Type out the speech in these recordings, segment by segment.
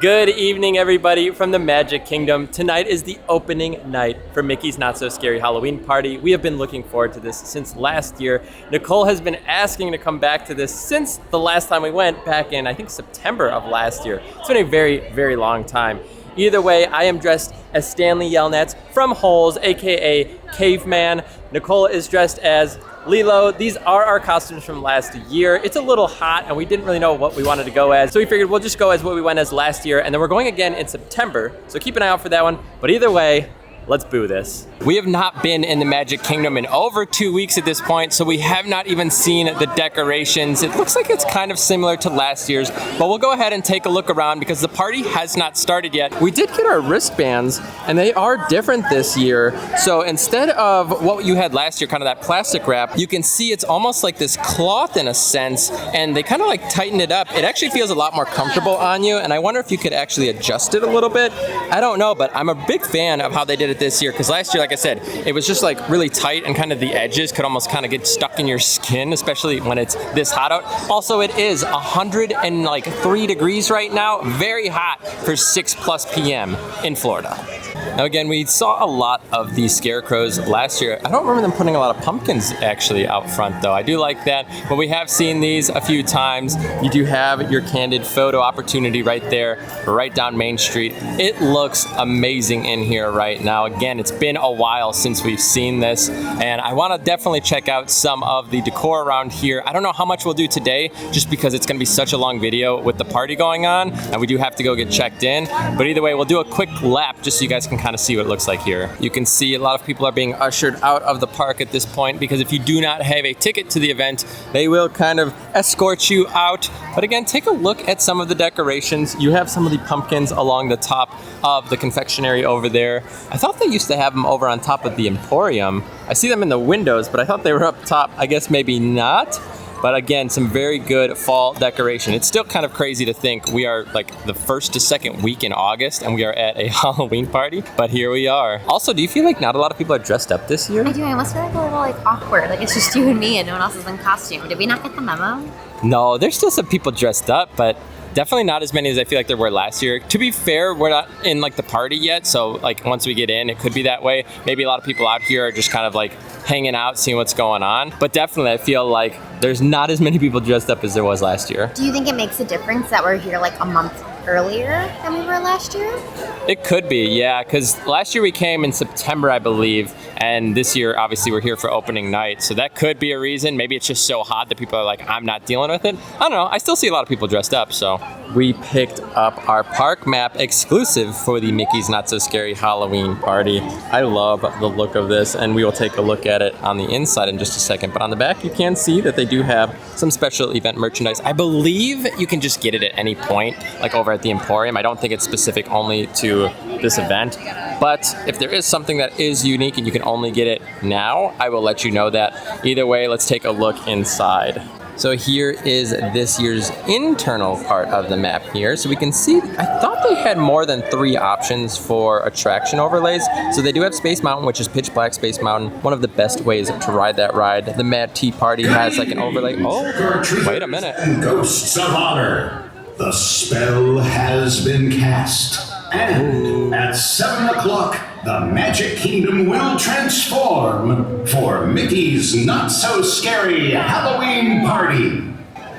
Good evening, everybody from the Magic Kingdom. Tonight is the opening night for Mickey's Not So Scary Halloween Party. We have been looking forward to this since last year. Nicole has been asking to come back to this since the last time we went back in, I think, September of last year. It's been a very, very long time. Either way, I am dressed as Stanley Yelnats from Holes, aka Caveman. Nicole is dressed as Lilo. These are our costumes from last year. It's a little hot and we didn't really know what we wanted to go as, so we figured we'll just go as what we went as last year, and then we're going again in September, so keep an eye out for that one. But either way, let's boo this. We have not been in the Magic Kingdom in over 2 weeks at this point, so we have not even seen the decorations. It looks like it's kind of similar to last year's, but we'll go ahead and take a look around because the party has not started yet. We did get our wristbands, and they are different this year. So instead of what you had last year, kind of that plastic wrap, you can see it's almost like this cloth in a sense, and they kind of like tighten it up. It actually feels a lot more comfortable on you, and I wonder if you could actually adjust it a little bit. I don't know, but I'm a big fan of how they did it this year, because last year, like I said, it was just like really tight and kind of the edges could almost kind of get stuck in your skin, especially when it's this hot out. Also, it is 103 degrees right now, very hot for 6+ p.m. in Florida. Now again, we saw a lot of these scarecrows last year. I don't remember them putting a lot of pumpkins actually out front though. I do like that, but we have seen these a few times. You do have your candid photo opportunity right there, right down Main Street. It looks amazing in here right now. Again, it's been a while since we've seen this, and I want to definitely check out some of the decor around here. I don't know how much we'll do today, just because it's going to be such a long video with the party going on, and we do have to go get checked in. But either way, we'll do a quick lap just so you guys can kind of see what it looks like here. You can see a lot of people are being ushered out of the park at this point, because if you do not have a ticket to the event, they will kind of escort you out. But again, take a look at some of the decorations. You have some of the pumpkins along the top of the confectionery over there. I thought they used to have them over on top of the Emporium. I see them in the windows, but I thought they were up top. I guess maybe not. But again, some very good fall decoration. It's still kind of crazy to think we are like the first to second week in August and we are at a Halloween party, but here we are. Also, do you feel like not a lot of people are dressed up this year? I do. I almost feel like a little like awkward. Like it's just you and me and no one else is in costume. Did we not get the memo? No, there's still some people dressed up, but definitely not as many as I feel like there were last year. To be fair, we're not in like the party yet, so like once we get in, it could be that way. Maybe a lot of people out here are just kind of like hanging out, seeing what's going on. But definitely, I feel like there's not as many people dressed up as there was last year. Do you think it makes a difference that we're here like a month earlier than we were last year? It could be, yeah, because last year we came in September, I believe, and this year, obviously, we're here for opening night, so that could be a reason. Maybe it's just so hot that people are like, I'm not dealing with it. I don't know. I still see a lot of people dressed up, so. We picked up our park map exclusive for the Mickey's Not So Scary Halloween Party. I love the look of this, and we will take a look at it on the inside in just a second. But on the back, you can see that they do have some special event merchandise. I believe you can just get it at any point, like over at the Emporium. I don't think it's specific only to this event. But if there is something that is unique and you can only get it now, I will let you know that. Either way, let's take a look inside. So here is this year's internal part of the map here. So we can see, I thought they had more than 3 options for attraction overlays. So they do have Space Mountain, which is pitch black Space Mountain. One of the best ways to ride that ride. The Mad Tea Party has like an overlay. Oh, wait a minute. Ghosts of Honor. The spell has been cast. And at 7 o'clock, the Magic Kingdom will transform for Mickey's Not So Scary Halloween Party.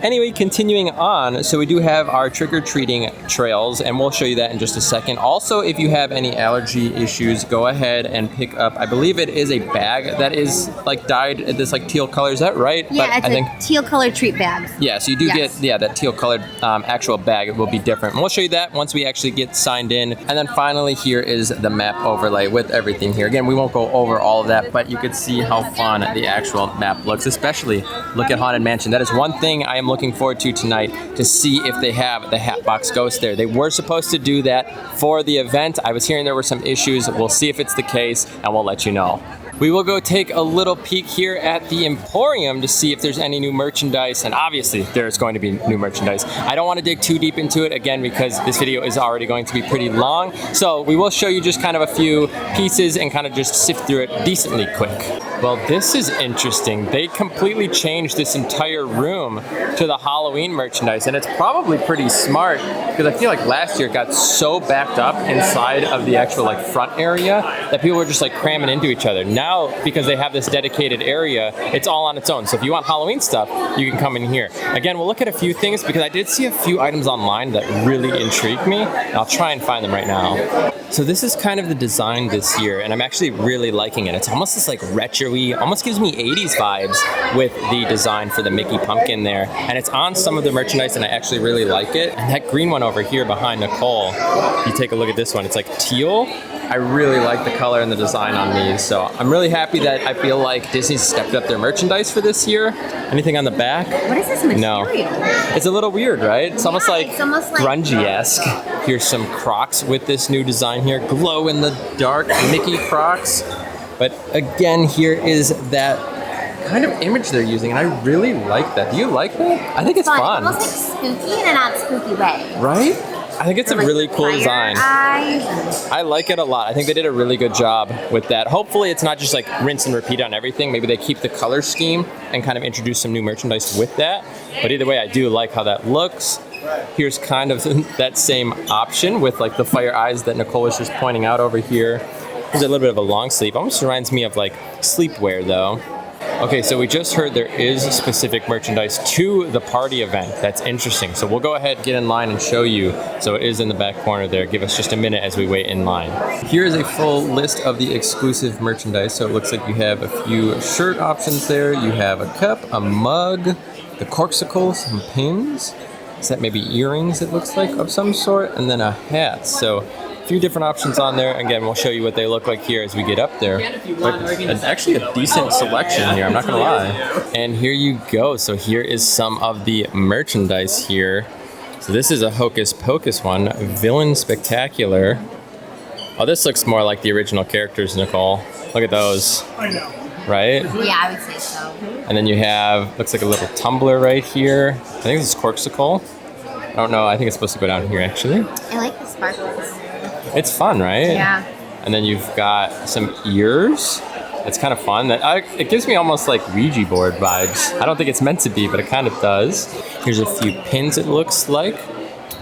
Anyway, continuing on, so we do have our trick-or-treating trails, and we'll show you that in just a second. Also, if you have any allergy issues, go ahead and pick up, I believe it is a bag that is like dyed this like teal color. Is that right? Yeah, but it's a teal colored treat bag. Yeah, so you do get, that teal colored actual bag. It will be different. And we'll show you that once we actually get signed in. And then finally, here is the map overlay with everything here. Again, we won't go over all of that, but you could see how fun the actual map looks, especially look at Haunted Mansion. That is one thing I am looking forward to tonight, to see if they have the Hatbox Ghost there. They were supposed to do that for the event. I was hearing there were some issues. We'll see if it's the case, and we'll let you know. We will go take a little peek here at the Emporium to see if there's any new merchandise, and obviously there's going to be new merchandise. I don't want to dig too deep into it, again, because this video is already going to be pretty long, so we will show you just kind of a few pieces and kind of just sift through it decently quick. Well, this is interesting. They completely changed this entire room to the Halloween merchandise, and it's probably pretty smart because I feel like last year it got so backed up inside of the actual like front area that people were just like cramming into each other. Now, because they have this dedicated area, it's all on its own. So if you want Halloween stuff, you can come in here. Again, we'll look at a few things because I did see a few items online that really intrigued me. I'll try and find them right now. So this is kind of the design this year, and I'm actually really liking it. It's almost this like retro-y, almost gives me 80s vibes with the design for the Mickey pumpkin there. And it's on some of the merchandise, and I actually really like it. And that green one over here behind Nicole, if you take a look at this one, it's like teal. I really like the color and the design on these, so I'm really happy that I feel like Disney's stepped up their merchandise for this year. Anything on the back? What is this material? No. It's a little weird, right? It's almost like grungy-esque. Here's some Crocs with this new design here. Glow in the dark Mickey Crocs. But again, here is that kind of image they're using, and I really like that. Do you like that? I think it's fun. It's almost like spooky in a not spooky way. Right? I think it's a really cool design. I like it a lot. I think they did a really good job with that. Hopefully it's not just like rinse and repeat on everything. Maybe they keep the color scheme and kind of introduce some new merchandise with that. But either way, I do like how that looks. Here's kind of that same option with like the fire eyes that Nicole was just pointing out over here. There's a little bit of a long sleeve. Almost reminds me of like sleepwear though. Okay, so we just heard there is specific merchandise to the party event. That's interesting. So we'll go ahead, get in line, and show you. So it is in the back corner there. Give us just a minute as we wait in line. Here is a full list of the exclusive merchandise. So it looks like you have a few shirt options there. You have a cup, a mug, the corksicles, some pins. Is that maybe earrings, it looks like, of some sort? And then a hat. So few different options on there. Again, we'll show you what they look like here as we get up there. But it's actually a decent selection here, I'm not gonna lie. And here you go. So here is some of the merchandise here. So this is a Hocus Pocus one, Villain Spectacular. Oh, this looks more like the original characters, Nicole. Look at those. I know. Right? Yeah, I would say so. And then you have, looks like a little tumbler right here. I think this is Corksicle. I don't know, I think it's supposed to go down here actually. I like the sparkles. It's fun, right? Yeah. And then you've got some ears. It's kind of fun. It gives me almost like Ouija board vibes. I don't think it's meant to be, but it kind of does. Here's a few pins, it looks like.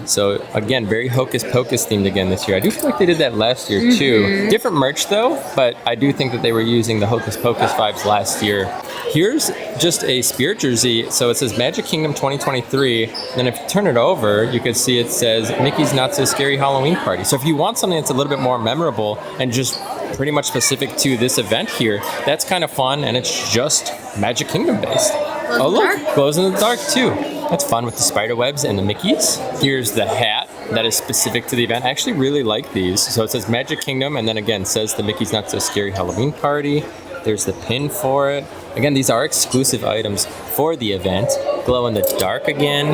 So again, very Hocus Pocus themed again this year. I do feel like they did that last year too. Different merch though, but I do think that they were using the Hocus Pocus vibes last year. Here's just a spirit jersey. So it says Magic Kingdom 2023. Then if you turn it over, you can see it says Mickey's Not So Scary Halloween Party. So if you want something that's a little bit more memorable and just pretty much specific to this event here, that's kind of fun, and it's just Magic Kingdom based. Oh look, glows in the dark too. That's fun with the spider webs and the Mickeys. Here's the hat that is specific to the event. I actually really like these. So it says Magic Kingdom, and then again says the Mickey's Not So Scary Halloween Party. There's the pin for it. Again, these are exclusive items for the event. Glow in the dark again.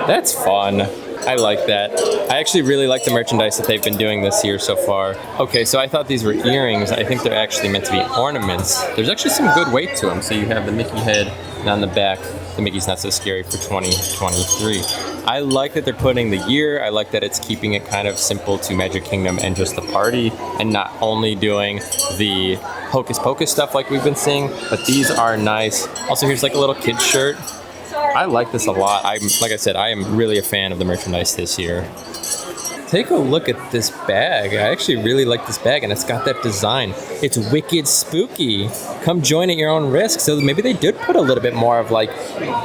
That's fun. I like that. I actually really like the merchandise that they've been doing this year so far. Okay, so I thought these were earrings. I think they're actually meant to be ornaments. There's actually some good weight to them. So you have the Mickey head, and on the back, the Mickey's Not So Scary for 2023. I like that they're putting the year. I like that it's keeping it kind of simple to Magic Kingdom and just the party, and not only doing the Hocus Pocus stuff like we've been seeing, but these are nice. Also, here's like a little kid's shirt. I like this a lot. Like I said, I am really a fan of the merchandise this year. Take a look at this bag. I actually really like this bag, and it's got that design. It's wicked spooky. Come join at your own risk. So maybe they did put a little bit more of like,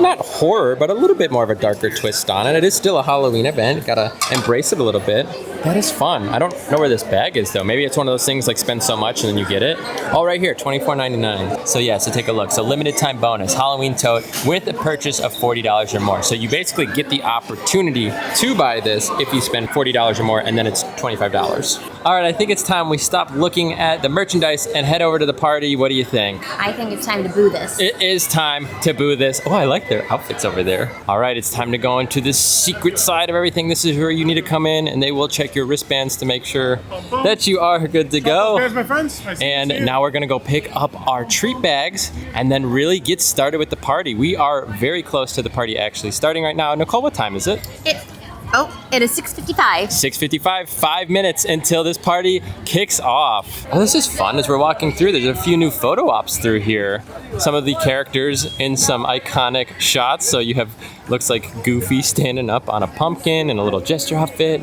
not horror, but a little bit more of a darker twist on it. It is still a Halloween event. Gotta embrace it a little bit. That is fun. I don't know where this bag is though. Maybe it's one of those things like spend so much and then you get it. Oh, right here, $24.99. So yeah, so take a look. So limited time bonus, Halloween tote with a purchase of $40 or more. So you basically get the opportunity to buy this if you spend $40 or more, and then it's $25. All right, I think it's time we stop looking at the merchandise and head over to the party. What do you think? I think it's time to boo this. It is time to boo this. Oh, I like their outfits over there. All right, it's time to go into the secret side of everything. This is where you need to come in, and they will check your wristbands to make sure that you are good to go. There's my friends. And now we're gonna go pick up our treat bags and then really get started with the party. We are very close to the party actually starting right now. Nicole, what time is it? It's Oh, it is 6:55. 6:55, 5 minutes until this party kicks off. Oh, this is fun as we're walking through. There's a few new photo ops through here. Some of the characters in some iconic shots. So you have, looks like Goofy standing up on a pumpkin in a little gesture outfit.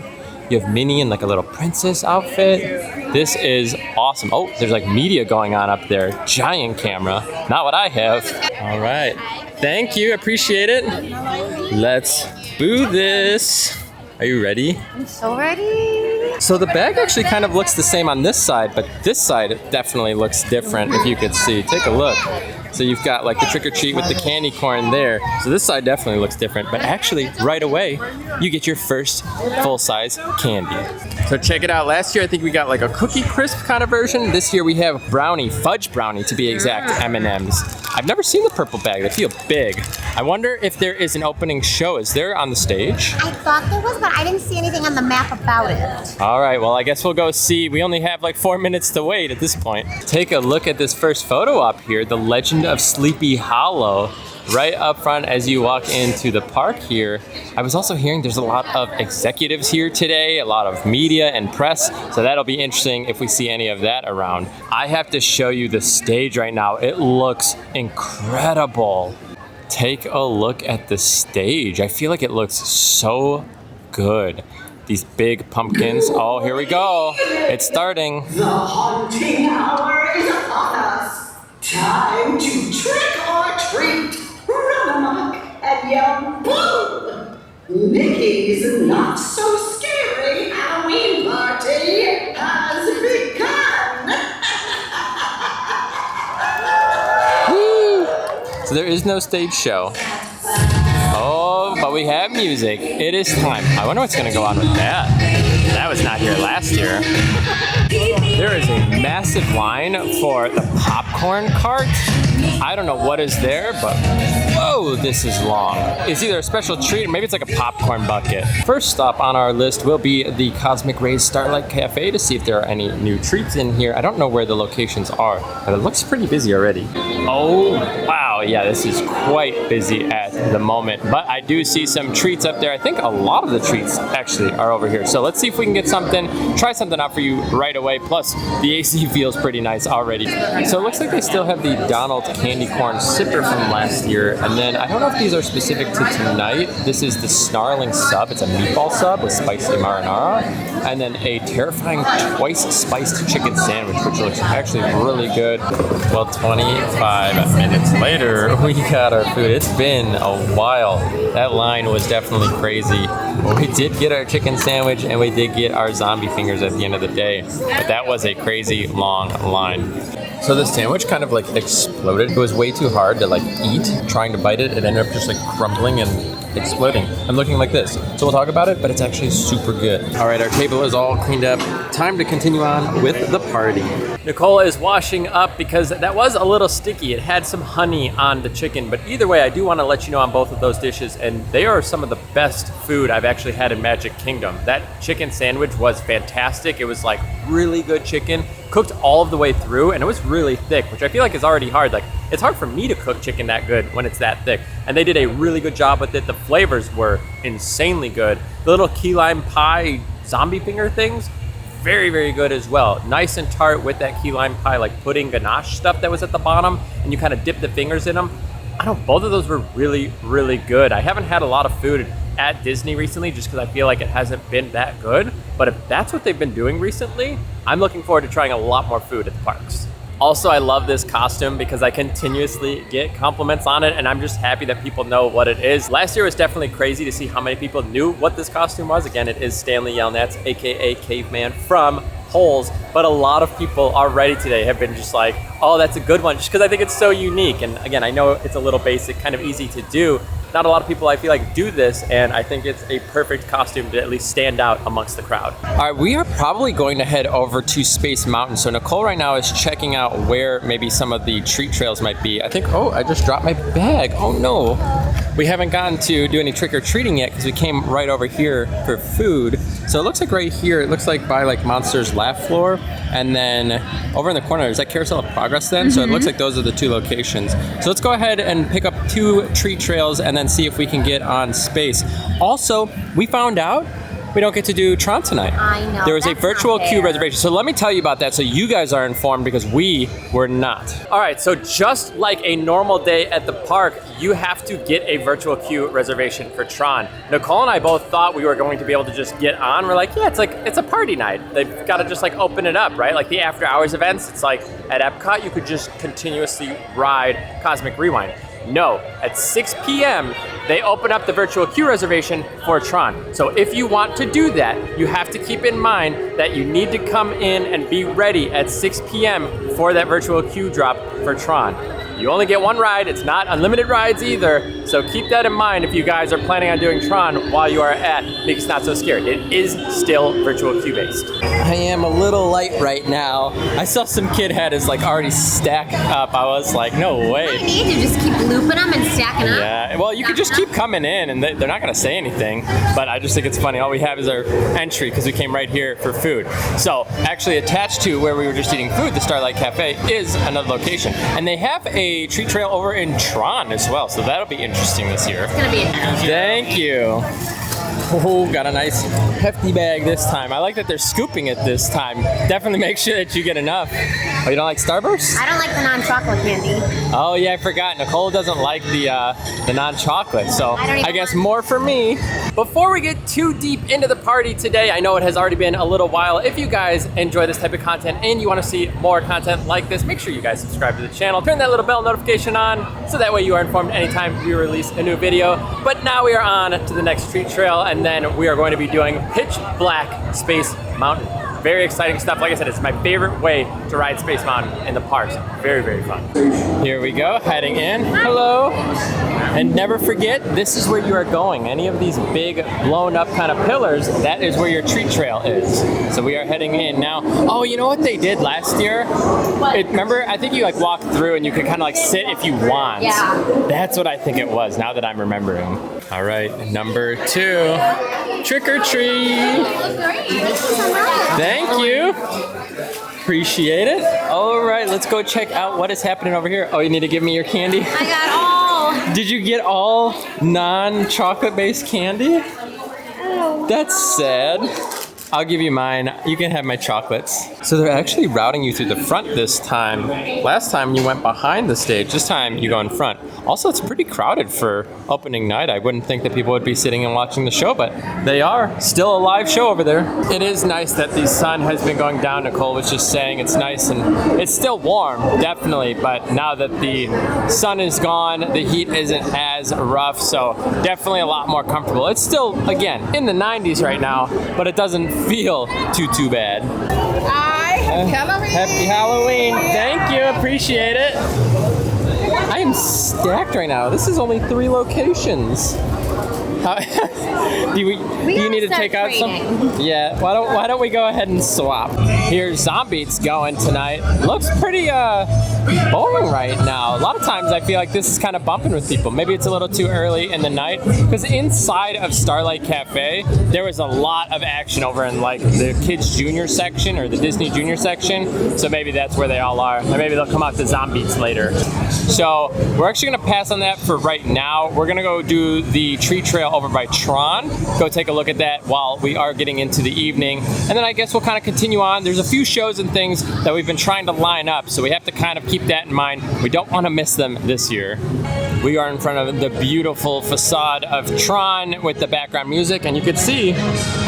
You have Minnie in like a little princess outfit. This is awesome. Oh, there's like media going on up there. Giant camera. Not what I have. All right. Thank you. Appreciate it. Let's boo this. Are you ready? I'm so ready. So the bag actually kind of looks the same on this side, but this side definitely looks different if you could see. Take a look. So you've got like the trick or treat with the candy corn there. So this side definitely looks different, but actually right away, you get your first full-size candy. So check it out. Last year, I think we got like a cookie crisp kind of version. This year we have brownie, fudge brownie to be exact, M&Ms. I've never seen the purple bag. They feel big. I wonder if there is an opening show. Is there on the stage? I thought there was, but I didn't see anything on the map about it. All right, well, I guess we'll go see. We only have like 4 minutes to wait at this point. Take a look at this first photo op here, the Legend of Sleepy Hollow. Right up front as you walk into the park here. I was also hearing there's a lot of executives here today, a lot of media and press, so that'll be interesting if we see any of that around. I have to show you the stage right now. It looks incredible. Take a look at the stage. I feel like it looks so good. These big pumpkins. Oh, here we go. It's starting. The haunting hour is upon us. Time to trick or treat. Run amok and yell boo! Mickey's not so scary Halloween party has begun! Woo! So there is no stage show. Oh, but we have music. It is time. I wonder what's going to go on with that. That was not here last year. There is a massive line for the popcorn cart. I don't know what is there, but whoa, this is long. It's either a special treat or maybe it's like a popcorn bucket. First stop on our list will be the Cosmic Rays Starlight Cafe to see if there are any new treats in here. I don't know where the locations are, but it looks pretty busy already. Oh, wow, yeah, this is quite busy at the moment, but I do see some treats up there. I think a lot of the treats actually are over here. So let's see if we can get something, try something out for you right away. Plus, the AC feels pretty nice already. So it looks like they still have the Donald candy corn sipper from last year. And then I don't know if these are specific to tonight. This is the Snarling sub. It's a meatball sub with spicy marinara. And then a terrifying twice spiced chicken sandwich, which looks actually really good. Well, 25 minutes later, we got our food. It's been a while. That line was definitely crazy. We did get our chicken sandwich and we did get our zombie fingers at the end of the day. But that was a crazy long line. So the sandwich kind of like exploded. It was way too hard to like eat. Trying to bite it, it ended up just like crumbling and exploding. I'm looking like this. So we'll talk about it, but it's actually super good. All right, our table is all cleaned up. Time to continue on with the party. Nicole is washing up because that was a little sticky. It had some honey on the chicken, but either way, I do want to let you know on both of those dishes, and they are some of the best food I've actually had in Magic Kingdom. That chicken sandwich was fantastic. It was like really good chicken, cooked all of the way through, and it was really thick, which I feel like is already hard. Like, it's hard for me to cook chicken that good when it's that thick. And they did a really good job with it. The flavors were insanely good. The little key lime pie zombie finger things, very, very good as well. Nice and tart with that key lime pie, like pudding ganache stuff that was at the bottom, and you kind of dip the fingers in them. I don't know, both of those were really, really good. I haven't had a lot of food at Disney recently just because I feel like it hasn't been that good. But if that's what they've been doing recently, I'm looking forward to trying a lot more food at the parks. Also, I love this costume because I continuously get compliments on it, and I'm just happy that people know what it is. Last year was definitely crazy to see how many people knew what this costume was. Again, it is Stanley Yelnats, aka Caveman from Holes, but a lot of people already today have been just like, oh, that's a good one, just because I think it's so unique. And again, I know it's a little basic, kind of easy to do. Not a lot of people, I feel like, do this, and I think it's a perfect costume to at least stand out amongst the crowd. All right, we are probably going to head over to Space Mountain. So Nicole right now is checking out where maybe some of the treat trails might be. I think, oh, I just dropped my bag. Oh no. we haven't gotten to do any trick-or-treating yet because we came right over here for food. So it looks like right here, it looks like by like Monster's Laugh Floor, and then over in the corner, is that Carousel of Progress then? So it looks like those are the two locations. So let's go ahead and pick up 2 treat trails and then see if we can get on Space. Also, we found out we don't get to do Tron tonight. I know. There was a that's virtual not queue fair. reservation. So let me tell you about that so you guys are informed because we were not. All right, so just like a normal day at the park, you have to get a virtual queue reservation for Tron. Nicole and I both thought we were going to be able to just get on. We're like, yeah, it's a party night. They've got to just like open it up, right? Like the after hours events, it's like at Epcot, you could just continuously ride Cosmic Rewind. No, at 6 p.m., they open up the virtual queue reservation for Tron. So if you want to do that, you have to keep in mind that you need to come in and be ready at 6 p.m. for that virtual queue drop for Tron. You only get one ride. It's not unlimited rides either. So keep that in mind if you guys are planning on doing Tron while you are at Mickey's Not So Scared. It is still virtual queue based. I am a little light right now. I saw some kid had his like already stacked up. I was like, no way. You need to just keep looping them and stacking up. Yeah, well, you could just keep coming in and they're not gonna say anything, but I just think it's funny. All we have is our entry because we came right here for food. So actually attached to where we were just eating food, the Starlight Cafe, is another location. And they have a treat trail over in Tron as well, so that'll be interesting this year. It's gonna be interesting. Thank you. Oh, got a nice hefty bag this time. I like that they're scooping it this time. Definitely make sure that you get enough. Oh, you don't like Starburst? I don't like the non-chocolate candy. Oh yeah, I forgot. Nicole doesn't like the non-chocolate, so I guess want- more for me. Before we get too deep into the party today, I know it has already been a little while. If you guys enjoy this type of content and you want to see more content like this, make sure you guys subscribe to the channel. Turn that little bell notification on so that way you are informed anytime we release a new video. But now we are on to the next treat trail, and then we are going to be doing Pitch Black Space Mountain. Very exciting stuff. Like I said, it's my favorite way to ride Space Mountain in the parks. Very, very fun. Here we go, heading in. Hello. And never forget, this is where you are going. Any of these big blown up kind of pillars, that is where your treat trail is. So we are heading in now. Oh, you know what they did last year? Remember, I think you like walked through and you could kind of like sit if you want. Yeah. That's what I think it was, now that I'm remembering. All right, number 2. Trick or treat. Thank you. Appreciate it. All right, let's go check out what is happening over here. Oh, you need to give me your candy? I got all. Did you get all non-chocolate based candy? That's sad. I'll give you mine. You can have my chocolates. So they're actually routing you through the front this time. Last time you went behind the stage. This time you go in front. Also, it's pretty crowded for opening night. I wouldn't think that people would be sitting and watching the show, but they are. Still a live show over there. It is nice that the sun has been going down. Nicole was just saying it's nice and it's still warm, definitely, but now that the sun is gone, the heat isn't as rough, so definitely a lot more comfortable. It's still, again, in the 90s right now, but it doesn't feel too bad. Happy Halloween. Thank you. Appreciate it. I am stacked right now. This is only 3 locations. Do you need to take out some? Yeah. Why don't we go ahead and swap? Here's Zombeats going tonight. Looks pretty boring right now. A lot of times I feel like this is kind of bumping with people. Maybe it's a little too early in the night because inside of Starlight Cafe there was a lot of action over in like the Kids Junior section or the Disney Junior section. So maybe that's where they all are. Or maybe they'll come out to Zombeats later. So we're actually gonna pass on that for right now. We're gonna go do the treat trail over by Tron. Go take a look at that while we are getting into the evening. And then I guess we'll kind of continue on. There's a few shows and things that we've been trying to line up, so we have to kind of keep that in mind. We don't want to miss them this year. We are in front of the beautiful facade of Tron with the background music, and you can see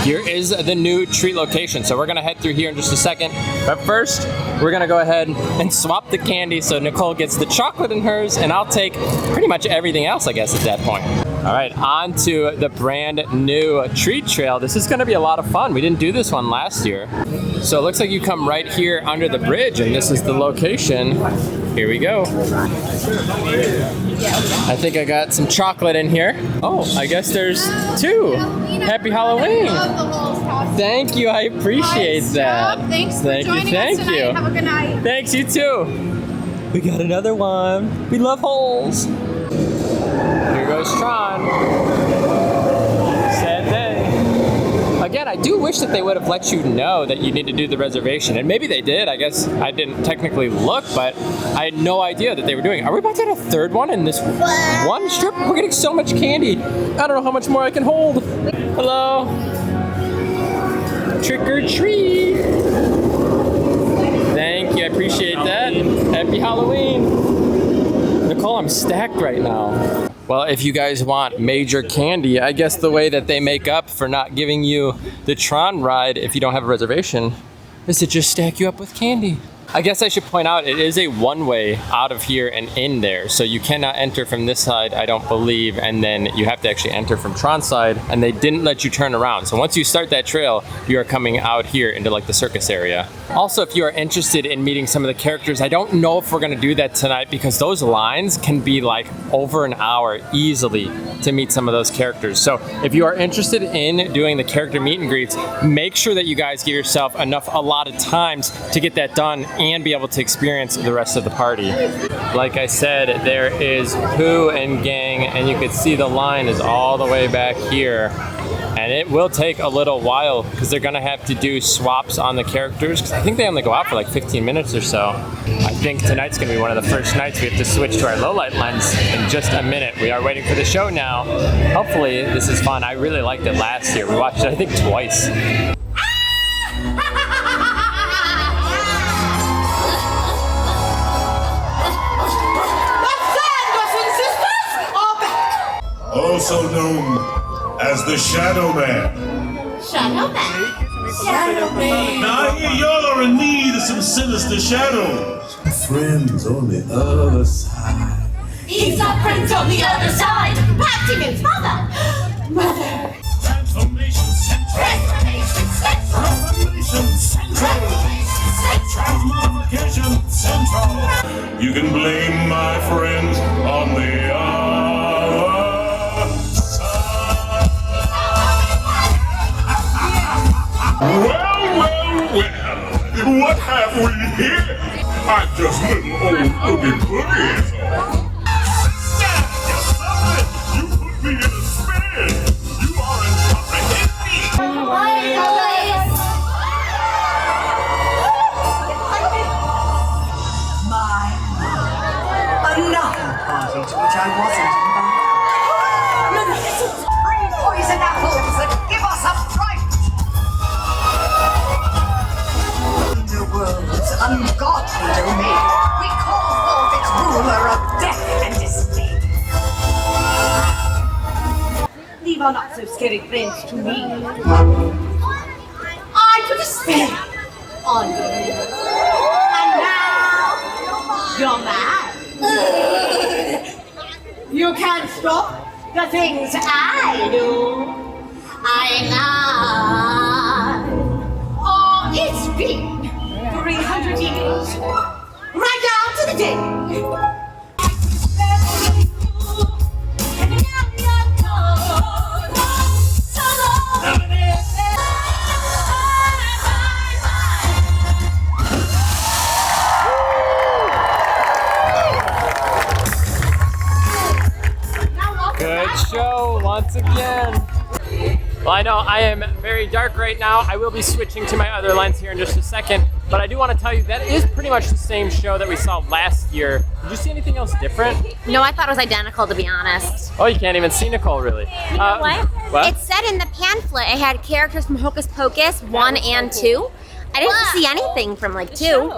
here is the new treat location. So we're gonna head through here in just a second. But first, we're gonna go ahead and swap the candy so Nicole gets the chocolate in hers, and I'll take pretty much everything else, I guess, at that point. All right, on to the brand new treat trail. This is gonna be a lot of fun. We didn't do this one last year. So it looks like you come right here under the bridge, and this is the location. Here we go. I think I got some chocolate in here. Oh, I guess there's 2. Happy Halloween. Thank you, I appreciate that. Thanks for joining us tonight. Have a good night. Thanks, you too. We got another one. We love holes. Here goes first Tron. Sad day. Again, I do wish that they would have let you know that you need to do the reservation. And maybe they did. I guess I didn't technically look, but I had no idea that they were doing it. Are we about to get a third one in this one strip? We're getting so much candy. I don't know how much more I can hold. Hello. Trick or treat. Thank you, I appreciate that. Happy Halloween. Nicole, I'm stacked right now. Well, if you guys want major candy, I guess the way that they make up for not giving you the Tron ride if you don't have a reservation is to just stack you up with candy. I guess I should point out it is a one-way out of here and in there, so you cannot enter from this side, I don't believe, and then you have to actually enter from Tron's side, and they didn't let you turn around. So once you start that trail, you are coming out here into like the circus area. Also, if you are interested in meeting some of the characters, I don't know if we're gonna do that tonight because those lines can be like over an hour easily to meet some of those characters. So if you are interested in doing the character meet and greets, make sure that you guys give yourself enough allotted times to get that done and be able to experience the rest of the party. Like I said, there is Pooh and gang, and you can see the line is all the way back here. And it will take a little while because they're gonna have to do swaps on the characters because I think they only go out for like 15 minutes or so. I think tonight's gonna be one of the first nights we have to switch to our low light lens in just a minute. We are waiting for the show now. Hopefully this is fun. I really liked it last year. We watched it I think twice. Also known as the Shadow Man. Shadow Man. Shadow Man. Now I hear y'all are in need of some sinister shadows. Friends on the other side. He's got friends on the other side. Perhaps he means mother. Mother. Transformation Central. Transformation Central. Transformation Central. Transmogrification Central. You can blame my friends on the other side. Well, what have we here? I'm just little old Oogie Boogie. Sister, you're something. You put me in a spin. You aren't comprehending. Another party to which I wasn't invited. Bring poison apples and give us a fright! The world's ungodly domain, we call forth its ruler of death and disdain. Leave our not so scary friends to me. I put a spell on you. And now, you're mad. You can't stop the things I do. I'm not. Oh, it's been 300 years. Right down to the day. Good show once again. Well, I know I am very dark right now. I will be switching to my other lens here in just a second, but I do want to tell you that is pretty much the same show that we saw last year. Did you see anything else different? No, I thought it was identical, to be honest. Oh, you can't even see Nicole, really. You know what? What? It said in the pamphlet it had characters from Hocus Pocus 1 and 2. I didn't see anything from like 2.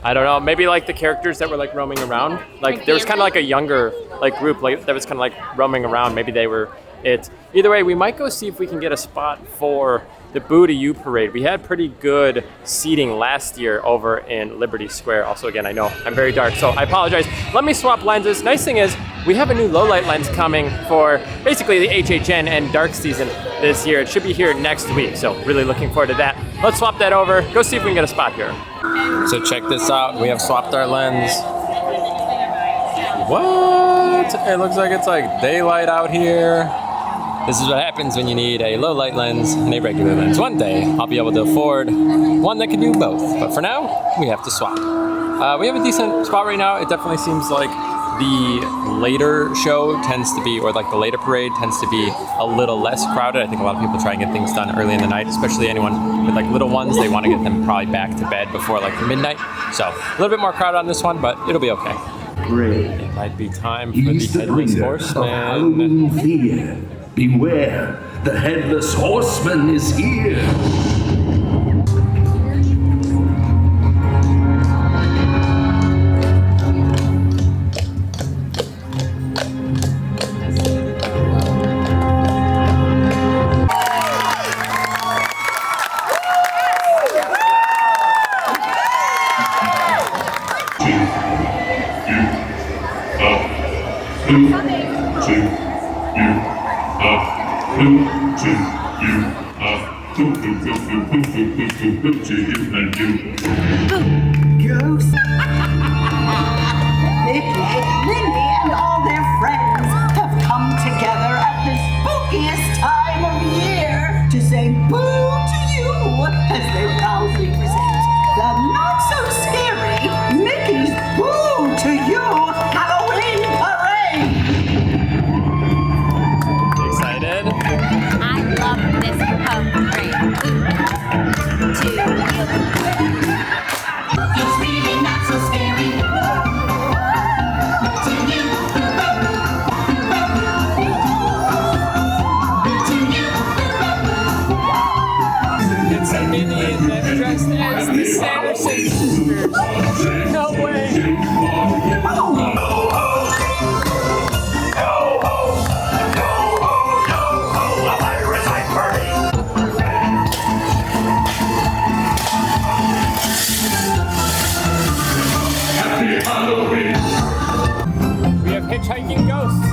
I don't know, maybe like the characters that were like roaming around. Like there was kind of like a younger like group like that was kind of like roaming around. Maybe they were it. Either way, we might go see if we can get a spot for the Boo to You parade. We had pretty good seating last year over in Liberty Square. Also, again, I know I'm very dark, so I apologize. Let me swap lenses. Nice thing is we have a new low light lens coming for basically the HHN and dark season this year. It should be here next week, so really looking forward to that. Let's swap that over. Go see if we can get a spot here. So check this out. We have swapped our lens. What? It looks like it's like daylight out here. This is what happens when you need a low light lens and a regular lens. One day, I'll be able to afford one that can do both. But for now, we have to swap. We have a decent spot right now. It definitely seems like the later show tends to be, or like the later parade tends to be a little less crowded. I think a lot of people try and get things done early in the night, especially anyone with like little ones. They want to get them probably back to bed before like midnight. So a little bit more crowded on this one, but it'll be okay. Great. It might be time for He's the the Headless bringer of Horseman. Halloween fear. Beware, the Headless Horseman is here. Ghost. Mickey, Minnie, and all their friends have come together at the spookiest time of year to say boo to you as they proudly present the not-so-scary Mickey's Boo to You Halloween Parade! Excited? I love this parade. To you. It's really not so scary. To you. To you. It's a minion that's dressed as the Sanderson sisters. No way. We have hitchhiking ghosts.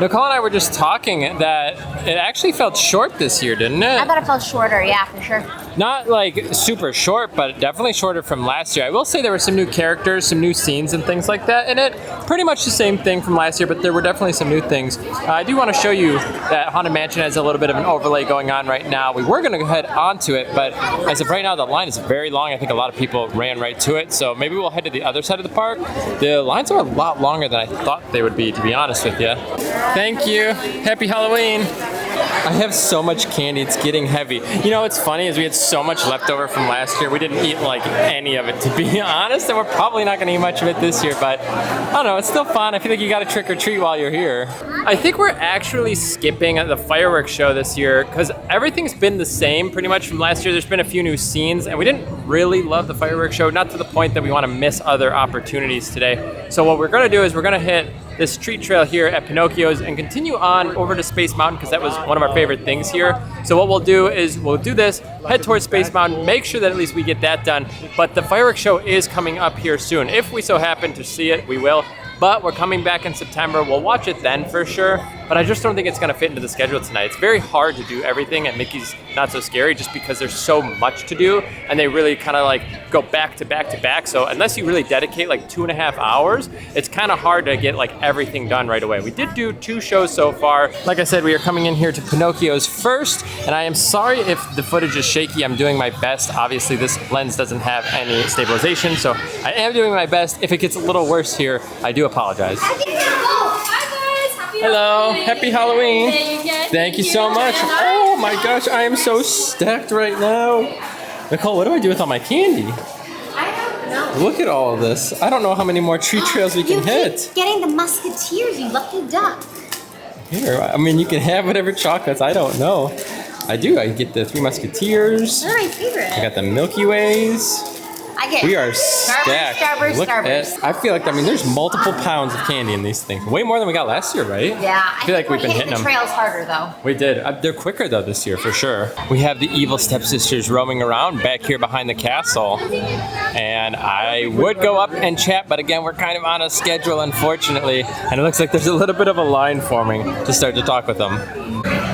Nicole and I were just talking that it actually felt short this year, didn't it? I thought it felt shorter, yeah, for sure. Not like super short, but definitely shorter from last year. I will say there were some new characters, some new scenes and things like that in it. Pretty much the same thing from last year, but there were definitely some new things. I do want to show you that Haunted Mansion has a little bit of an overlay going on right now. We were going to head onto it, but as of right now, the line is very long. I think a lot of people ran right to it, so maybe we'll head to the other side of the park. The lines are a lot longer than I thought they would be, to be honest with you. Thank you. Happy Halloween. I have so much candy, it's getting heavy. You know what's funny is we had so much left over from last year. We didn't eat like any of it, to be honest, and we're probably not gonna eat much of it this year, but I don't know, it's still fun. I feel like you gotta trick or treat while you're here. I think we're actually skipping the fireworks show this year because everything's been the same pretty much from last year. There's been a few new scenes and we didn't really love the fireworks show, not to the point that we wanna miss other opportunities today. So what we're gonna do is we're gonna hit this street trail here at Pinocchio's and continue on over to Space Mountain because that was one of our favorite things here. So what we'll do is we'll do this, head towards Space Mountain, make sure that at least we get that done. But the fireworks show is coming up here soon. If we so happen to see it, we will. But we're coming back in September. We'll watch it then for sure. But I just don't think it's gonna fit into the schedule tonight. It's very hard to do everything at Mickey's Not So Scary just because there's so much to do and they really kind of like go back to back to back. So unless you really dedicate like 2.5 hours, it's kind of hard to get like everything done right away. We did do 2 shows so far. Like I said, we are coming in here to Pinocchio's first, and I am sorry if the footage is shaky. I'm doing my best. Obviously this lens doesn't have any stabilization, so I am doing my best. If it gets a little worse here, I do apologize. Hello, happy Halloween. Thank you so much. Oh my gosh, I am so stacked right now. Nicole, what do I do with all my candy? I don't know. Look at all of this. I don't know how many more treat trails we can hit. Keep getting the Musketeers, you lucky duck. Here, I mean, you can have whatever chocolates, I don't know. I do, I get the 3 Musketeers. They're my favorite. I got the Milky Ways. I get We are Starburst, stacked. Starburst, Look Starburst. at, I feel like, I mean, there's multiple pounds of candy in these things. Way more than we got last year, right? Yeah, I feel like we've been hitting the them. trails harder though. We did. They're quicker though this year for sure. We have the evil stepsisters roaming around back here behind the castle. And I would go up and chat, but again, we're kind of on a schedule, unfortunately. And it looks like there's a little bit of a line forming to start to talk with them.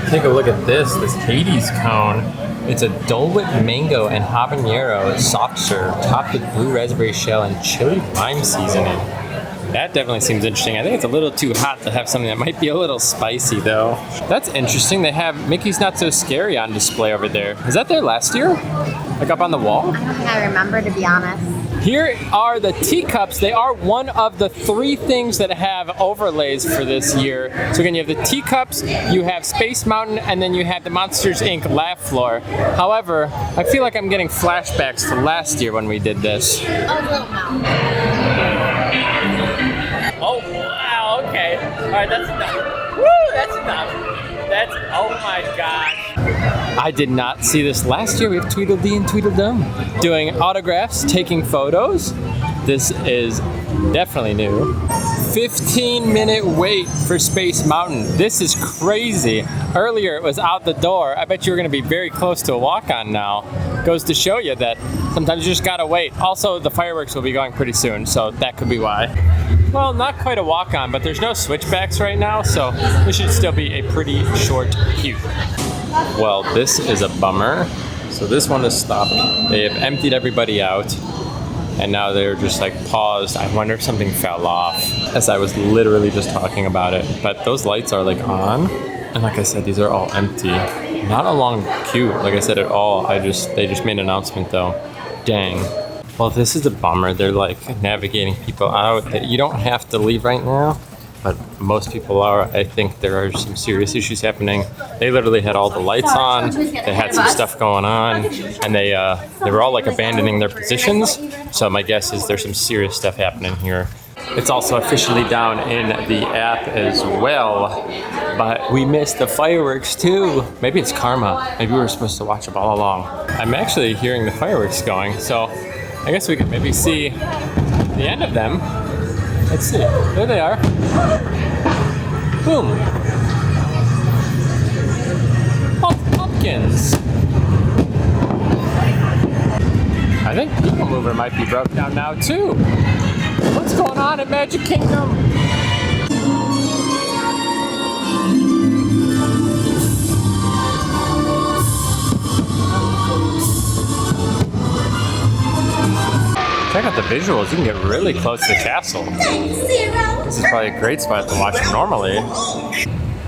Take a look at this Hades cone. It's a Dole Whip mango and habanero soft serve topped with blue raspberry shell and chili lime seasoning. That definitely seems interesting. I think it's a little too hot to have something that might be a little spicy though. That's interesting. They have Mickey's Not So Scary on display over there. Is that there last year? Like up on the wall? I don't think I remember, to be honest. Here are the teacups. They are one of the 3 things that have overlays for this year. So again, you have the teacups, you have Space Mountain, and then you have the Monsters Inc. laugh floor. However, I feel like I'm getting flashbacks to last year when we did this. Oh, Little Mountain. Oh, wow, okay. All right, that's enough. Woo, that's enough. That's, oh my gosh. I did not see this last year. We have Tweedledee and Tweedledum doing autographs, taking photos. This is definitely new. 15-minute wait for Space Mountain. This is crazy. Earlier it was out the door. I bet you were gonna be very close to a walk-on now. Goes to show you that sometimes you just gotta wait. Also, the fireworks will be going pretty soon, so that could be why. Well, not quite a walk-on, but there's no switchbacks right now, so this should still be a pretty short queue. Well, this is a bummer. So this one is stopped. They have emptied everybody out, and now they're just like paused. I wonder if something fell off, as I was literally just talking about it. But those lights are like on, and like I said, these are all empty. Not a long queue, like I said, at all. They just made an announcement though. Dang. Well, this is a bummer. They're like navigating people out. You don't have to leave right now, but most people are. I think there are some serious issues happening. They literally had all the lights on. They had some stuff going on, and they were all like abandoning their positions. So my guess is there's some serious stuff happening here. It's also officially down in the app as well, but we missed the fireworks too. Maybe it's karma. Maybe we were supposed to watch them all along. I'm actually hearing the fireworks going, so I guess we could maybe see the end of them. Let's see. There they are. Boom. Pumpkins. I think People Mover might be broke down now too. What's going on at Magic Kingdom? Check out the visuals. You can get really close to the castle. This is probably a great spot to watch normally.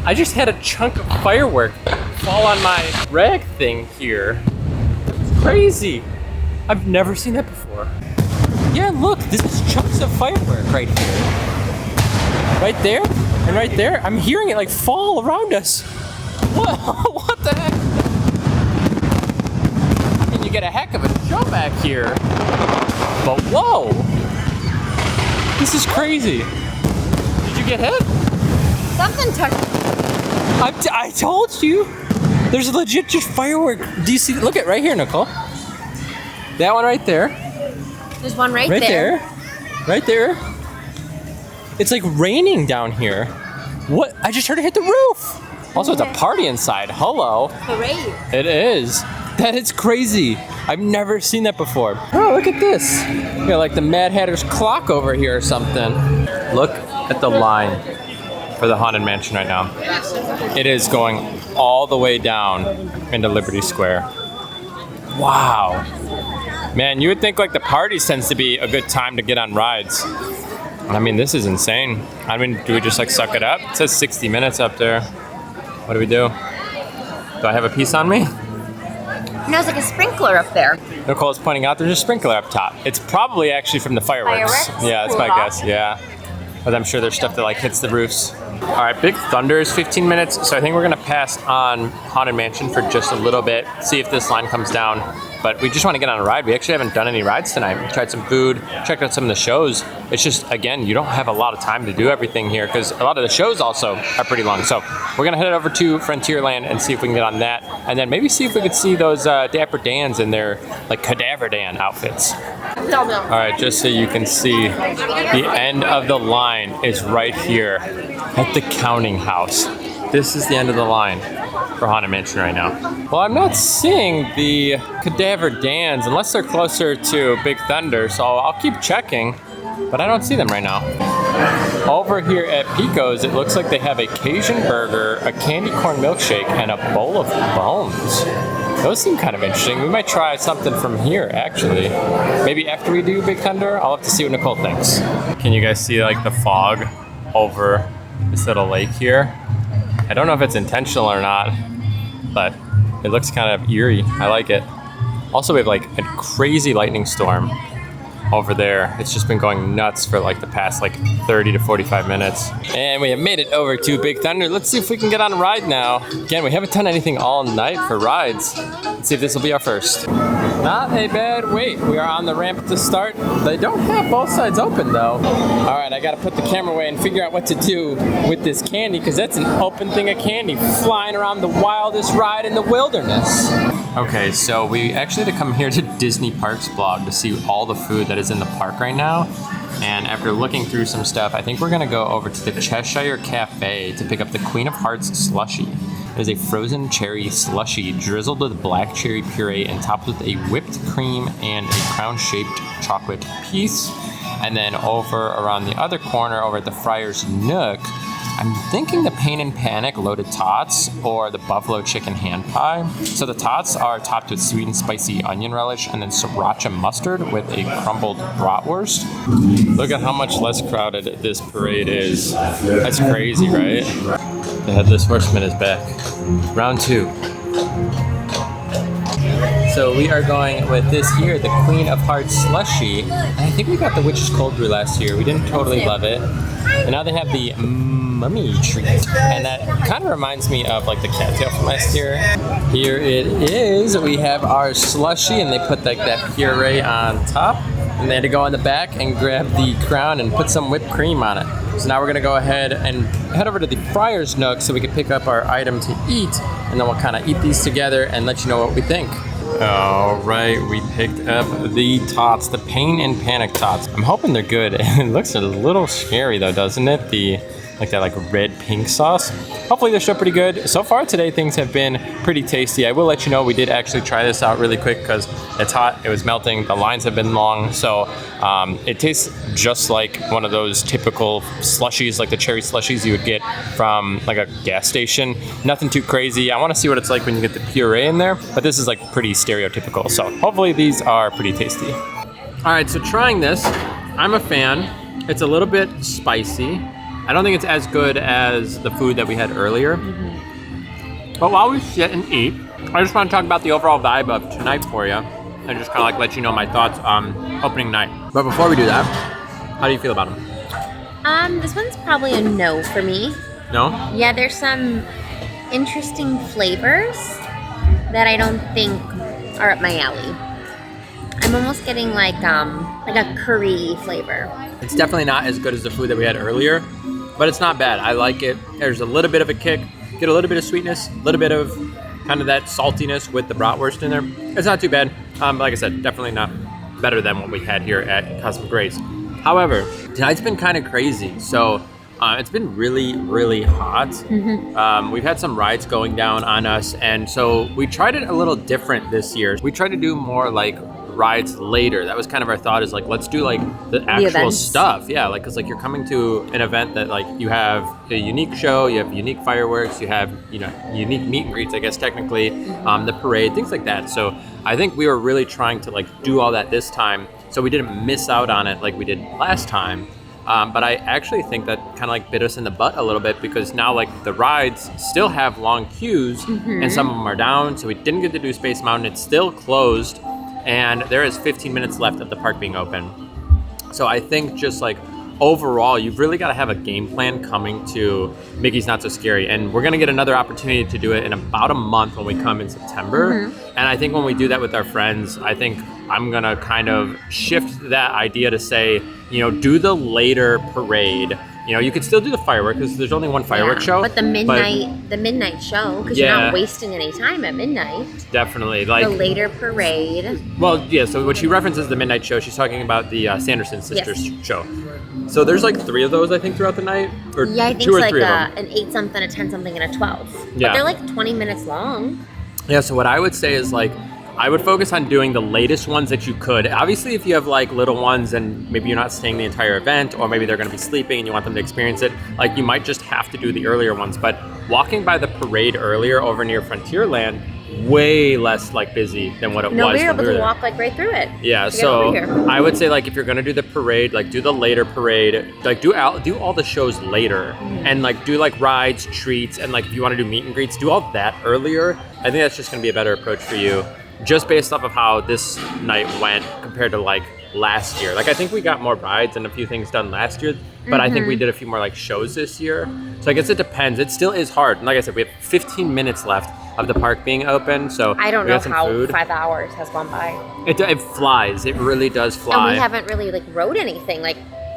I just had a chunk of firework fall on my rag thing here. It's crazy. I've never seen that before. Yeah, look, this is chunks of firework right here. Right there and right there. I'm hearing it like fall around us. What, what the heck? I mean, you get a heck of a show back here. But whoa! This is crazy. Did you get hit? Something touched. I told you. There's legit just firework. Do you see? Look at right here, Nicole. That one right there. There's one right there. Right there. It's like raining down here. What? I just heard it hit the roof. Also, it's a party inside. Hello. Parade. It is. That is crazy. I've never seen that before. Oh, look at this. You got like the Mad Hatter's clock over here or something. Look at the line for the Haunted Mansion right now. It is going all the way down into Liberty Square. Wow. Man, you would think like the parties tends to be a good time to get on rides. I mean, this is insane. I mean, do we just like suck it up? It says 60 minutes up there. What do we do? Do I have a piece on me? No, it's like a sprinkler up there. Nicole's pointing out there's a sprinkler up top. It's probably actually from the fireworks. Yeah, that's my guess, yeah. But I'm sure there's stuff that like hits the roofs. All right, Big Thunder is 15 minutes, so I think we're gonna pass on Haunted Mansion for just a little bit, see if this line comes down. But we just want to get on a ride. We actually haven't done any rides tonight. We tried some food, checked out some of the shows. It's just, again, you don't have a lot of time to do everything here because a lot of the shows also are pretty long. So we're going to head over to Frontierland and see if we can get on that. And then maybe see if we could see those Dapper Dans in their like Cadaver Dan outfits. All right, just so you can see, the end of the line is right here at the counting house. This is the end of the line for Haunted Mansion right now. Well, I'm not seeing the Cadaver Dans unless they're closer to Big Thunder, so I'll keep checking, but I don't see them right now. Over here at Pico's, it looks like they have a Cajun burger, a candy corn milkshake, and a bowl of bones. Those seem kind of interesting. We might try something from here, actually. Maybe after we do Big Thunder, I'll have to see what Nicole thinks. Can you guys see like the fog over this little lake here? I don't know if it's intentional or not, but it looks kind of eerie. I like it. Also, we have like a crazy lightning storm over there. It's just been going nuts for like the past like 30 to 45 minutes. And we have made it over to Big Thunder. Let's see if we can get on a ride now. Again, we haven't done anything all night for rides. Let's see if this will be our first. Not a bad wait. We are on the ramp to start. They don't have both sides open though. All right, I gotta put the camera away and figure out what to do with this candy because that's an open thing of candy flying around the wildest ride in the wilderness. Okay, so we actually had to come here to Disney Parks blog to see all the food that is in the park right now. And after looking through some stuff, I think we're gonna go over to the Cheshire Cafe to pick up the Queen of Hearts slushie. It is a frozen cherry slushie drizzled with black cherry puree and topped with a whipped cream and a crown-shaped chocolate piece. And then over around the other corner, over at the Friar's Nook, I'm thinking the Pain and Panic loaded tots or the buffalo chicken hand pie. So the tots are topped with sweet and spicy onion relish and then sriracha mustard with a crumbled bratwurst. Look at how much less crowded this parade is. That's crazy, right? The Headless Horseman is back. Round 2. So we are going with this here, the Queen of Hearts slushie. And I think we got the Witch's Cold Brew last year. We didn't totally love it. And now they have the Mummy treat. And that kind of reminds me of like the cattail from last year. Here it is. We have our slushie and they put like that puree on top. And they had to go on the back and grab the crown and put some whipped cream on it. So now we're gonna go ahead and head over to the Friar's Nook so we can pick up our item to eat. And then we'll kind of eat these together and let you know what we think. All right, we picked up the tots, the Pain and Panic tots. I'm hoping they're good. It looks a little scary though, doesn't it? That red pink sauce. Hopefully they're still pretty good. So far today, things have been pretty tasty. I will let you know we did actually try this out really quick because it's hot, it was melting, the lines have been long. So it tastes just like one of those typical slushies, like the cherry slushies you would get from like a gas station. Nothing too crazy. I want to see what it's like when you get the puree in there, but this is like pretty stereotypical. So hopefully these are pretty tasty. All right, so trying this, I'm a fan. It's a little bit spicy. I don't think it's as good as the food that we had earlier. But while we sit and eat, I just want to talk about the overall vibe of tonight for you and just kind of like let you know my thoughts on opening night. But before we do that, how do you feel about them? This one's probably a no for me. No? Yeah, there's some interesting flavors that I don't think are up my alley. I'm almost getting like a curry flavor. It's definitely not as good as the food that we had earlier, but it's not bad. I like it. There's a little bit of a kick, get a little bit of sweetness, a little bit of kind of that saltiness with the bratwurst in there. It's not too bad. Like I said, definitely not better than what we had here at Cosmic Grace. However, tonight's been kind of crazy. So it's been really, really hot. We've had some rides going down on us, and so we tried it a little different this year. We tried to do more like rides later. That was kind of our thought, is like, let's do like the actual stuff. Yeah, like, cause like you're coming to an event that like you have a unique show, you have unique fireworks, you have, you know, unique meet and greets, I guess technically, the parade, things like that. So I think we were really trying to like do all that this time, so we didn't miss out on it like we did last time. But I actually think that kind of like bit us in the butt a little bit, because now like the rides still have long queues and some of them are down. So we didn't get to do Space Mountain. It's still closed. And there is 15 minutes left of the park being open. So I think just like overall, you've really got to have a game plan coming to Mickey's Not So Scary. And we're going to get another opportunity to do it in about a month when we come in September. And I think when we do that with our friends, I think I'm going to kind of shift that idea to say, you know, do the later parade. You know, you could still do the fireworks because there's only one fireworks show. But the midnight show, because you're not wasting any time at midnight. Definitely. Like the later parade. Well, yeah, so when she references the midnight show, she's talking about the Sanderson sisters show. So there's like 3 of those, I think, throughout the night? Or yeah, I think 2 or it's 3 like of them. an 8-something, a 10-something, and a 12. Yeah. But they're like 20 minutes long. Yeah, so what I would say is like, I would focus on doing the latest ones that you could. Obviously, if you have like little ones and maybe you're not staying the entire event, or maybe they're gonna be sleeping and you want them to experience it, like you might just have to do the earlier ones. But walking by the parade earlier over near Frontierland, way less like busy than what it was. No, we were able to there. walk like right through it. Yeah, so I would say like if you're gonna do the parade, like do the later parade, like do all the shows later, and like do like rides, treats, and like if you want to do meet and greets, do all that earlier. I think that's just gonna be a better approach for you, just based off of how this night went compared to like last year. Like I think we got more rides and a few things done last year, but I think we did a few more like shows this year. So I guess it depends. It still is hard. And like I said, we have 15 minutes left of the park being open, so I don't we know got some how food. 5 hours has gone by. It flies. It really does fly. And we haven't really like rode anything. Like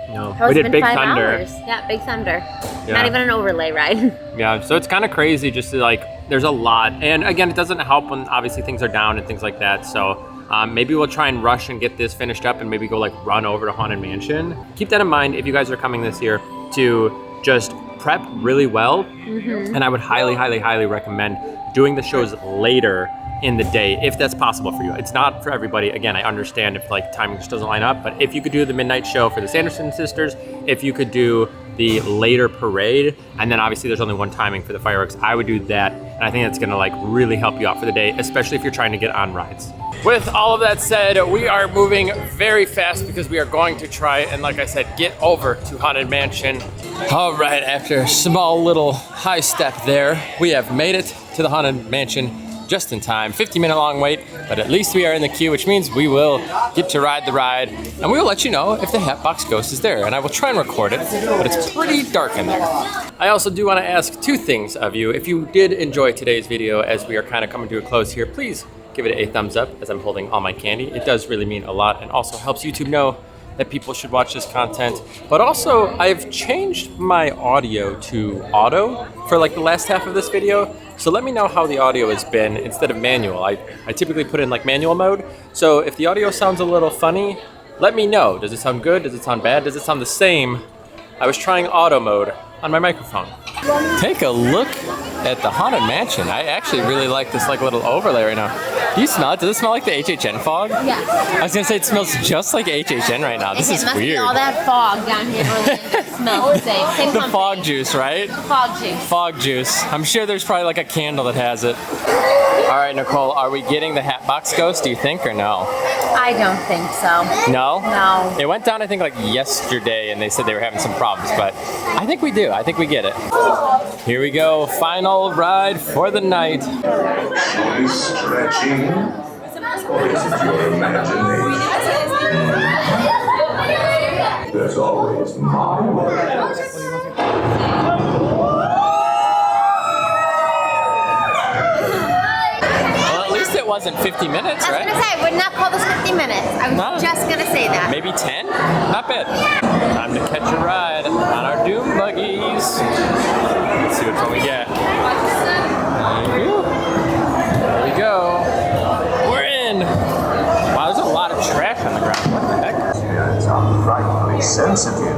No, how we has it did been Big 5 Thunder. hours? Yeah, Big Thunder. Yeah. Not even an overlay ride. Yeah, so it's kind of crazy just to like, there's a lot. And again, it doesn't help when obviously things are down and things like that. So maybe we'll try and rush and get this finished up and maybe go like run over to Haunted Mansion. Keep that in mind if you guys are coming this year, to just prep really well. And I would highly, highly, highly recommend doing the shows later in the day if that's possible for you. It's not for everybody. Again, I understand if like timing just doesn't line up, but if you could do the midnight show for the Sanderson sisters, if you could do the later parade, and then obviously there's only one timing for the fireworks, I would do that. And I think that's gonna like really help you out for the day, especially if you're trying to get on rides. With all of that said, we are moving very fast because we are going to try and, like I said, get over to Haunted Mansion. All right, after a small little high step there, we have made it to the Haunted Mansion just in time. 15-minute long wait, but at least we are in the queue, which means we will get to ride the ride, and we will let you know if the Hatbox Ghost is there, and I will try and record it, but it's pretty dark in there. I also do want to ask 2 things of you. If you did enjoy today's video, as we are kind of coming to a close here, please give it a thumbs up as I'm holding all my candy. It does really mean a lot, and also helps YouTube know that people should watch this content. But also, I've changed my audio to auto for like the last half of this video. So let me know how the audio has been instead of manual. I typically put in like manual mode. So if the audio sounds a little funny, let me know. Does it sound good? Does it sound bad? Does it sound the same? I was trying auto mode on my microphone. Take a look at the Haunted Mansion. I actually really like this like little overlay right now. Do you smell it? Does it smell like the HHN fog? Yeah. I was gonna say it smells just like HHN right now. This is must weird. Be all that fog down here really smells the same. Same The company. fog juice, right? Fog juice. Fog juice. I'm sure there's probably like a candle that has it. All right, Nicole, are we getting the Hatbox Ghost, do you think, or no? I don't think so. No? No. It went down, I think, like yesterday, and they said they were having some problems, but I think we do. I think we get it. Here we go. Final ride for the night. Stretching. It's your imagination. There's always my way. It wasn't 50 minutes, I was right? gonna say, I would not call this 50 minutes. I was No. just gonna say that. Maybe 10? Not bad. Time to catch a ride on our Doom buggies. Let's see which one we get. There we go. We're in. Wow, there's a lot of trash on the ground. What the heck? It's frightfully sensitive.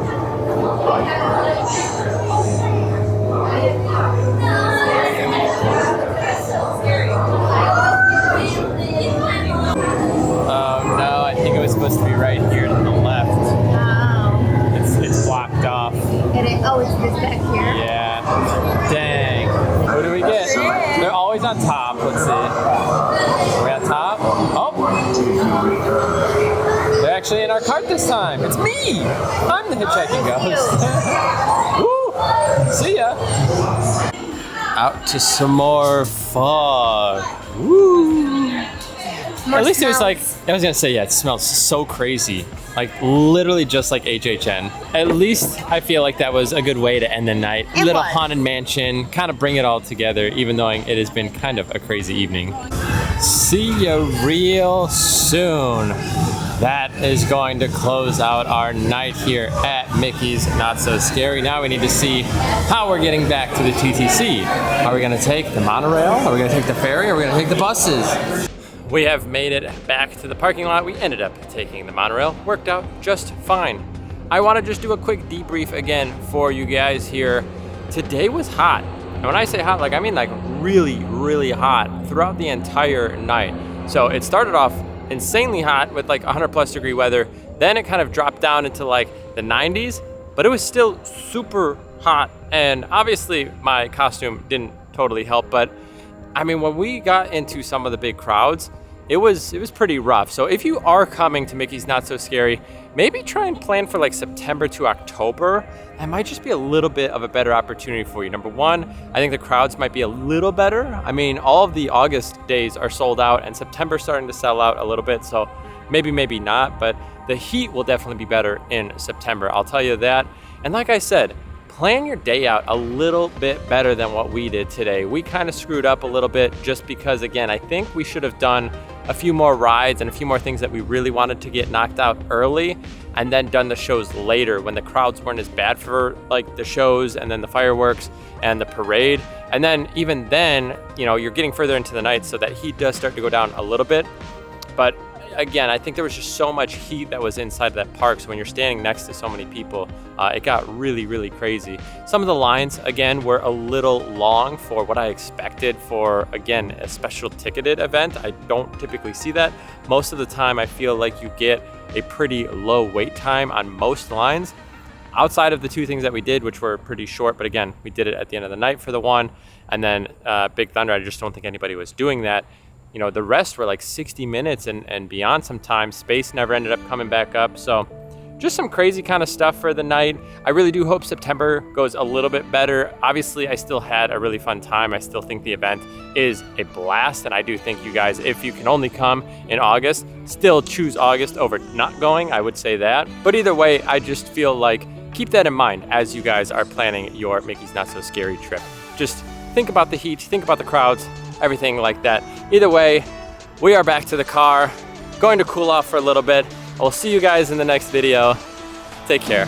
Oh no, I think it was supposed to be right here to the left. Oh. It's blocked off. Oh, it's this back here? Yeah. Dang. Who do we get? They're always on top. Let's see. Are we on top? Oh. They're actually in our cart this time. It's me. I'm the hitchhiking ghost. Woo. See ya. Out to some more fog. Woo. More At least it was like, smells. I was gonna say, yeah, it smells so crazy. Like literally just like HHN. At least I feel like that was a good way to end the night. It Little was. haunted mansion, kind of bring it all together, even though it has been kind of a crazy evening. See you real soon. That is going to close out our night here at Mickey's Not So Scary. Now we need to see how we're getting back to the TTC. Are we gonna take the monorail? Are we gonna take the ferry? Are we gonna take the buses? We have made it back to the parking lot. We ended up taking the monorail. Worked out just fine. I wanna just do a quick debrief again for you guys here. Today was hot. And when I say hot, like I mean like really, really hot throughout the entire night. So it started off insanely hot with like 100+ degree weather. Then it kind of dropped down into like the 90s, but it was still super hot. And obviously my costume didn't totally help, but I mean, when we got into some of the big crowds, it was pretty rough. So if you are coming to Mickey's Not So Scary, maybe try and plan for like September to October. That might just be a little bit of a better opportunity for you. Number one, I think the crowds might be a little better. I mean, all of the August days are sold out and September's starting to sell out a little bit. So maybe not, but the heat will definitely be better in September. I'll tell you that. And like I said, plan your day out a little bit better than what we did today. We kind of screwed up a little bit just because, again, I think we should have done a few more rides and a few more things that we really wanted to get knocked out early and then done the shows later when the crowds weren't as bad for like the shows and then the fireworks and the parade. And then even then, you know, you're getting further into the night, so that heat does start to go down a little bit. But again, I think there was just so much heat that was inside of that park. So when you're standing next to so many people, it got really, really crazy. Some of the lines, again, were a little long for what I expected for, again, a special ticketed event. I don't typically see that. Most of the time, I feel like you get a pretty low wait time on most lines. Outside of the two things that we did, which were pretty short, but again, we did it at the end of the night for the one. And then Big Thunder, I just don't think anybody was doing that. You know, the rest were like 60 minutes and beyond sometimes. Space never ended up coming back up. So just some crazy kind of stuff for the night. I really do hope September goes a little bit better. Obviously, I still had a really fun time. I still think the event is a blast. And I do think you guys, if you can only come in August, still choose August over not going. I would say that. But either way, I just feel like keep that in mind as you guys are planning your Mickey's Not So Scary trip. Just think about the heat, think about the crowds, everything like that. Either way, we are back to the car, going to cool off for a little bit. I'll see you guys in the next video. Take care.